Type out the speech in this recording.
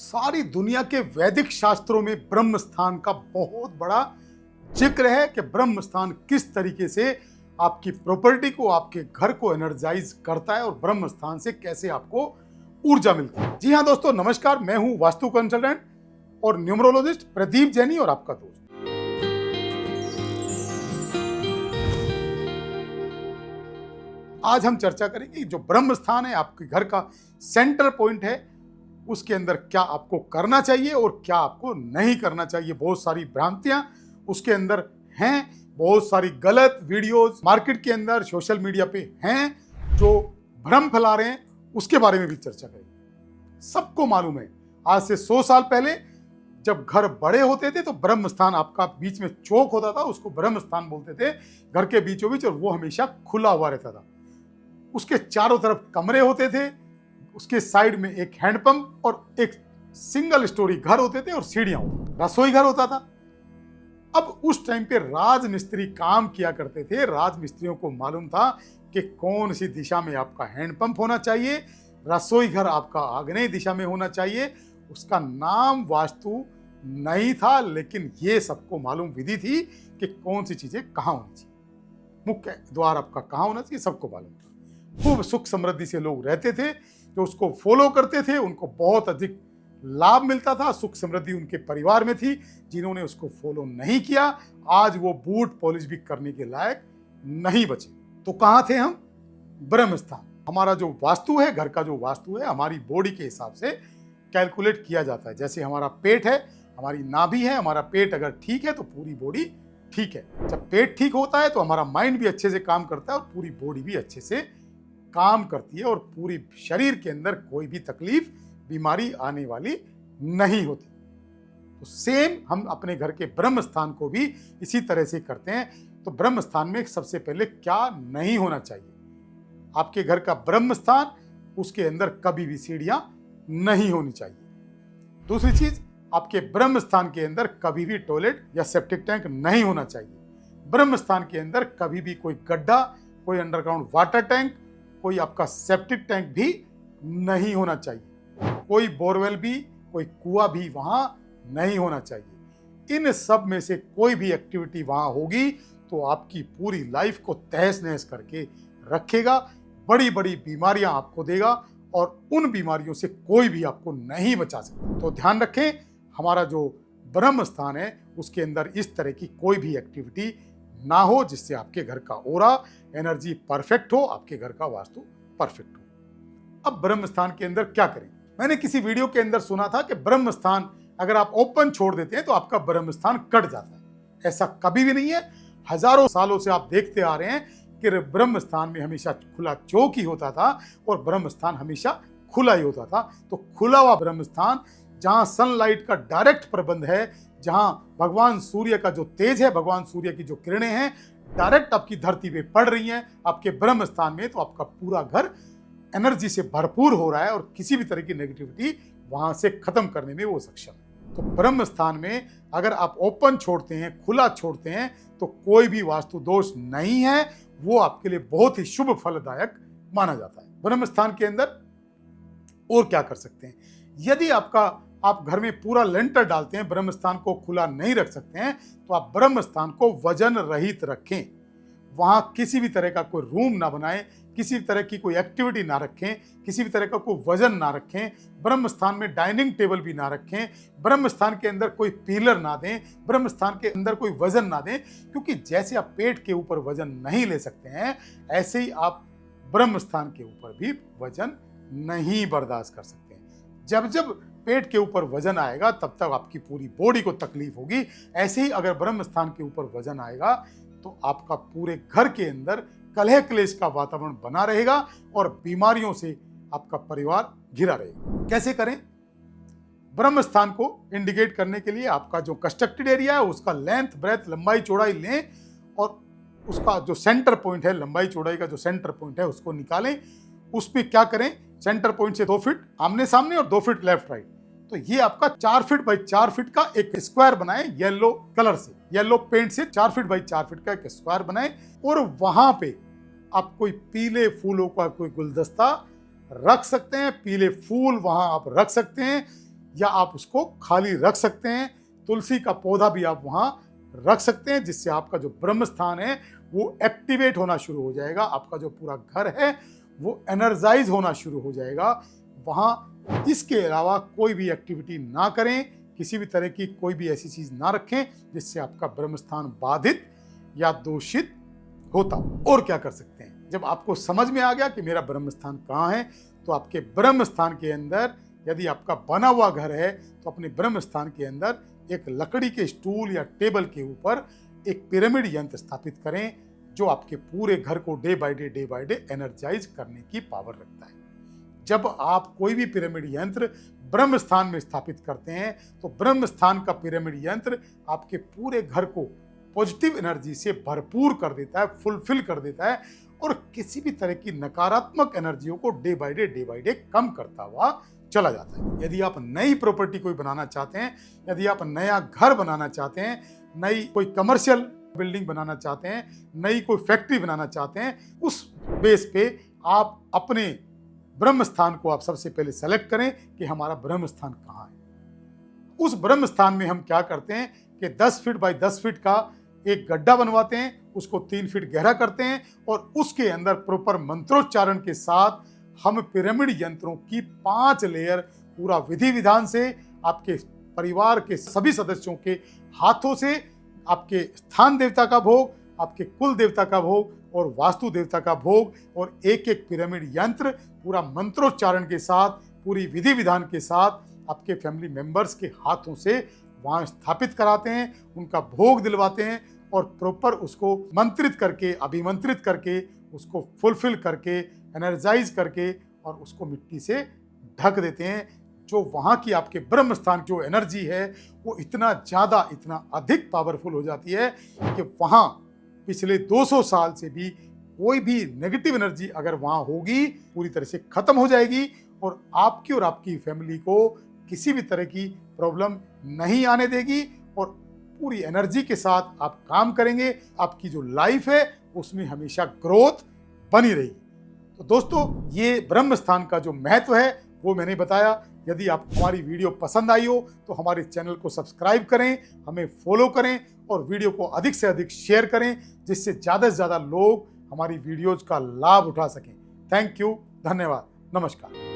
सारी दुनिया के वैदिक शास्त्रों में ब्रह्म स्थान का बहुत बड़ा जिक्र है कि ब्रह्म स्थान किस तरीके से आपकी प्रॉपर्टी को, आपके घर को एनर्जाइज करता है और ब्रह्म स्थान से कैसे आपको ऊर्जा मिलती है। जी हाँ दोस्तों, नमस्कार। मैं हूं वास्तु कंसल्टेंट और न्यूमरोलॉजिस्ट प्रदीप जैनी और आपका दोस्त। आज हम चर्चा करेंगे जो ब्रह्म स्थान है, आपके घर का सेंटर पॉइंट है, उसके अंदर क्या आपको करना चाहिए और क्या आपको नहीं करना चाहिए। बहुत सारी भ्रांतियां उसके अंदर हैं, बहुत सारी गलत वीडियोस मार्केट के अंदर सोशल मीडिया पे हैं जो भ्रम फैला रहे हैं, उसके बारे में भी चर्चा करेंगे। सबको मालूम है, आज से 100 साल पहले जब घर बड़े होते थे तो ब्रह्म स्थान, आपका बीच में चौक होता था, उसको ब्रह्म स्थान बोलते थे, घर के बीचों बीच, और वो हमेशा खुला हुआ रहता था। उसके चारों तरफ कमरे होते थे, उसके साइड में एक हैंडपंप और एक सिंगल स्टोरी घर होते थे और सीढ़ियां होती, रसोई घर होता था। अब उस टाइम पे राजमिस्त्री काम किया करते थे। राजमिस्त्रियों को मालूम था कि कौन सी दिशा में आपका हैंडपंप होना चाहिए, रसोई घर आपका आग्नेय दिशा में होना चाहिए। उसका नाम वास्तु नहीं था, लेकिन ये सबको मालूम विधि थी कि कौन सी चीजें कहाँ होनी चाहिए, मुख्य द्वार आपका कहाँ होना चाहिए, सबको मालूम था। खूब सुख समृद्धि से लोग रहते थे, जो उसको फॉलो करते थे उनको बहुत अधिक लाभ मिलता था, सुख समृद्धि उनके परिवार में थी। जिन्होंने उसको फॉलो नहीं किया, आज वो बूट पॉलिश भी करने के लायक नहीं बचे। तो कहाँ थे हम? ब्रह्म स्थान। हमारा जो वास्तु है, घर का जो वास्तु है, हमारी बॉडी के हिसाब से कैलकुलेट किया जाता है। जैसे हमारा पेट है, हमारी नाभि है, हमारा पेट अगर ठीक है तो पूरी बॉडी ठीक है। जब पेट ठीक होता है तो हमारा माइंड भी अच्छे से काम करता है और पूरी बॉडी भी अच्छे से काम करती है और पूरी शरीर के अंदर कोई भी तकलीफ, बीमारी आने वाली नहीं होती। तो सेम हम अपने घर के ब्रह्म स्थान को भी इसी तरह से करते हैं। तो ब्रह्म स्थान में सबसे पहले क्या नहीं होना चाहिए? आपके घर का ब्रह्म स्थान, उसके अंदर कभी भी सीढ़ियां नहीं होनी चाहिए। दूसरी चीज, आपके ब्रह्म स्थान के अंदर कभी भी टॉयलेट या सेप्टिक टैंक नहीं होना चाहिए। ब्रह्म स्थान के अंदर कभी भी कोई गड्ढा, कोई अंडरग्राउंड वाटर टैंक, कोई आपका सेप्टिक टैंक भी नहीं होना चाहिए। कोई बोरवेल भी, कोई कुआं भी वहां नहीं होना चाहिए। इन सब में से कोई भी एक्टिविटी वहां होगी तो आपकी पूरी लाइफ को तहस नहस करके रखेगा, बड़ी बड़ी बीमारियां आपको देगा और उन बीमारियों से कोई भी आपको नहीं बचा सकता। तो ध्यान रखें, हमारा जो ब्रह्म स्थान है उसके अंदर इस तरह की कोई भी एक्टिविटी ना हो जिससे आपके घर का ऑरा, एनर्जी परफेक्ट हो, आपके घर का वास्तु परफेक्ट हो। अब ब्रह्म स्थान के अंदर क्या करें? मैंने किसी वीडियो के अंदर सुना था कि ब्रह्म स्थान अगर आप ओपन छोड़ देते हैं तो आपका ब्रह्म स्थान कट जाता है। ऐसा कभी भी नहीं है। हजारों सालों से आप देखते आ रहे हैं कि ब्रह्म स्थान में हमेशा खुला चौक ही होता था और ब्रह्म स्थान हमेशा खुला ही होता था। तो खुला हुआ ब्रह्म स्थान, जहां सनलाइट का डायरेक्ट प्रबंध है, जहां भगवान सूर्य का जो तेज है, भगवान सूर्य की जो किरणें हैं डायरेक्ट आपकी धरती पे पड़ रही हैं आपके ब्रह्म स्थान में, तो आपका पूरा घर एनर्जी से भरपूर हो रहा है और किसी भी तरह की नेगेटिविटी वहां से खत्म करने में वो सक्षम है। तो ब्रह्म स्थान में अगर आप ओपन छोड़ते हैं, खुला छोड़ते हैं, तो कोई भी वास्तु दोष नहीं है, वो आपके लिए बहुत ही शुभ फलदायक माना जाता है। ब्रह्म स्थान के अंदर और क्या कर सकते हैं? यदि आप घर में पूरा लेंटर डालते हैं, ब्रह्म स्थान को खुला नहीं रख सकते हैं, तो आप ब्रह्म स्थान को वजन रहित रखें। वहां किसी भी तरह का कोई रूम ना बनाएं, किसी भी तरह की कोई एक्टिविटी ना रखें, किसी भी तरह का कोई वजन ना रखें। ब्रह्म स्थान में डाइनिंग टेबल भी ना रखें। ब्रह्म स्थान के अंदर कोई पिलर ना दें। ब्रह्म स्थान के अंदर कोई वजन ना दें, क्योंकि जैसे आप पेट के ऊपर वजन नहीं ले सकते हैं, ऐसे ही आप ब्रह्म स्थान के ऊपर भी वजन नहीं बर्दाश्त कर सकते हैं। जब जब पेट के ऊपर वजन आएगा तब तक आपकी पूरी बॉडी को तकलीफ होगी। ऐसे ही अगर ब्रह्म स्थान के ऊपर वजन आएगा तो आपका पूरे घर के अंदर कलह क्लेश का वातावरण बना रहेगा और बीमारियों से आपका परिवार घिरा रहेगा। कैसे करें? ब्रह्म स्थान को इंडिकेट करने के लिए आपका जो कंस्ट्रक्टेड एरिया है उसका लेंथ, ब्रेथ, लंबाई चौड़ाई लें और उसका जो सेंटर पॉइंट है, लंबाई चौड़ाई का जो सेंटर पॉइंट है उसको निकालें। उसमें क्या करें? सेंटर पॉइंट से 2 फीट आमने सामने और 2 फीट लेफ्ट राइट, तो ये आपका 4 फीट बाई 4 फीट का एक स्क्वायर बनाए येलो कलर से, येलो पेंट से 4 फीट बाई 4 फीट का एक स्क्वायर बनाए और वहां पे आप कोई पीले फूलों का कोई गुलदस्ता रख सकते हैं। पीले फूल वहां आप रख सकते हैं। या आप उसको खाली रख सकते हैं। तुलसी का पौधा भी आप वहाँ रख सकते हैं, जिससे आपका जो ब्रह्म स्थान है वो एक्टिवेट होना शुरू हो जाएगा। आपका जो पूरा घर है वो एनर्जाइज होना शुरू हो जाएगा। वहाँ इसके अलावा कोई भी एक्टिविटी ना करें, किसी भी तरह की कोई भी ऐसी चीज ना रखें जिससे आपका ब्रह्म स्थान बाधित या दूषित होता। और क्या कर सकते हैं, जब आपको समझ में आ गया कि मेरा ब्रह्म स्थान कहाँ है, तो आपके ब्रह्म स्थान के अंदर, यदि आपका बना हुआ घर है तो अपने ब्रह्म स्थान के अंदर एक लकड़ी के स्टूल या टेबल के ऊपर एक पिरामिड यंत्र स्थापित करें, जो आपके पूरे घर को डे बाय डे एनर्जाइज करने की पावर रखता है। जब आप कोई भी पिरामिड यंत्र ब्रह्म स्थान में स्थापित करते हैं तो ब्रह्म स्थान का पिरामिड यंत्र आपके पूरे घर को पॉजिटिव एनर्जी से भरपूर कर देता है, फुलफिल कर देता है, और किसी भी तरह की नकारात्मक एनर्जियों को डे बाय डे कम करता हुआ चला जाता है। यदि आप नई प्रॉपर्टी कोई बनाना चाहते हैं, यदि आप नया घर बनाना चाहते हैं, नई कोई कमर्शियल बिल्डिंग बनाना चाहते हैं, नई कोई फैक्ट्री बनाना चाहते हैं, उस बेस पे आप अपने ब्रह्म स्थान को आप सबसे पहले सेलेक्ट करें कि हमारा ब्रह्म स्थान कहाँ है। उस ब्रह्म स्थान में हम क्या करते हैं कि 10 फीट बाय 10 फीट का एक गड्ढा बनवाते हैं, उसको 3 फीट गहरा करते हैं, और उसके अंदर प्रॉपर मंत्रोच्चारण के साथ हम पिरामिड यंत्रों की 5 लेयर पूरा विधि विधान से आपके परिवार के सभी सदस्यों के हाथों से आपके स्थान देवता का भोग, आपके कुल देवता का भोग और वास्तु देवता का भोग, और एक एक पिरामिड यंत्र पूरा मंत्रोच्चारण के साथ, पूरी विधि विधान के साथ आपके फैमिली मेंबर्स के हाथों से वहाँ स्थापित कराते हैं, उनका भोग दिलवाते हैं, और प्रॉपर उसको मंत्रित करके, अभिमंत्रित करके, उसको फुलफिल करके, एनर्जाइज करके, और उसको मिट्टी से ढक देते हैं। जो वहाँ की आपके ब्रह्म स्थान की जो एनर्जी है वो इतना ज़्यादा, इतना अधिक पावरफुल हो जाती है कि वहाँ पिछले 200 साल से भी कोई भी नेगेटिव एनर्जी अगर वहाँ होगी पूरी तरह से खत्म हो जाएगी, और आपकी फैमिली को किसी भी तरह की प्रॉब्लम नहीं आने देगी, और पूरी एनर्जी के साथ आप काम करेंगे। आपकी जो लाइफ है उसमें हमेशा ग्रोथ बनी रहेगी। तो दोस्तों, ये ब्रह्म स्थान का जो महत्व है वो मैंने बताया। यदि आप हमारी वीडियो पसंद आई हो तो हमारे चैनल को सब्सक्राइब करें, हमें फॉलो करें, और वीडियो को अधिक से अधिक शेयर करें, जिससे ज़्यादा से ज़्यादा लोग हमारी वीडियोज़ का लाभ उठा सकें। थैंक यू, धन्यवाद, नमस्कार।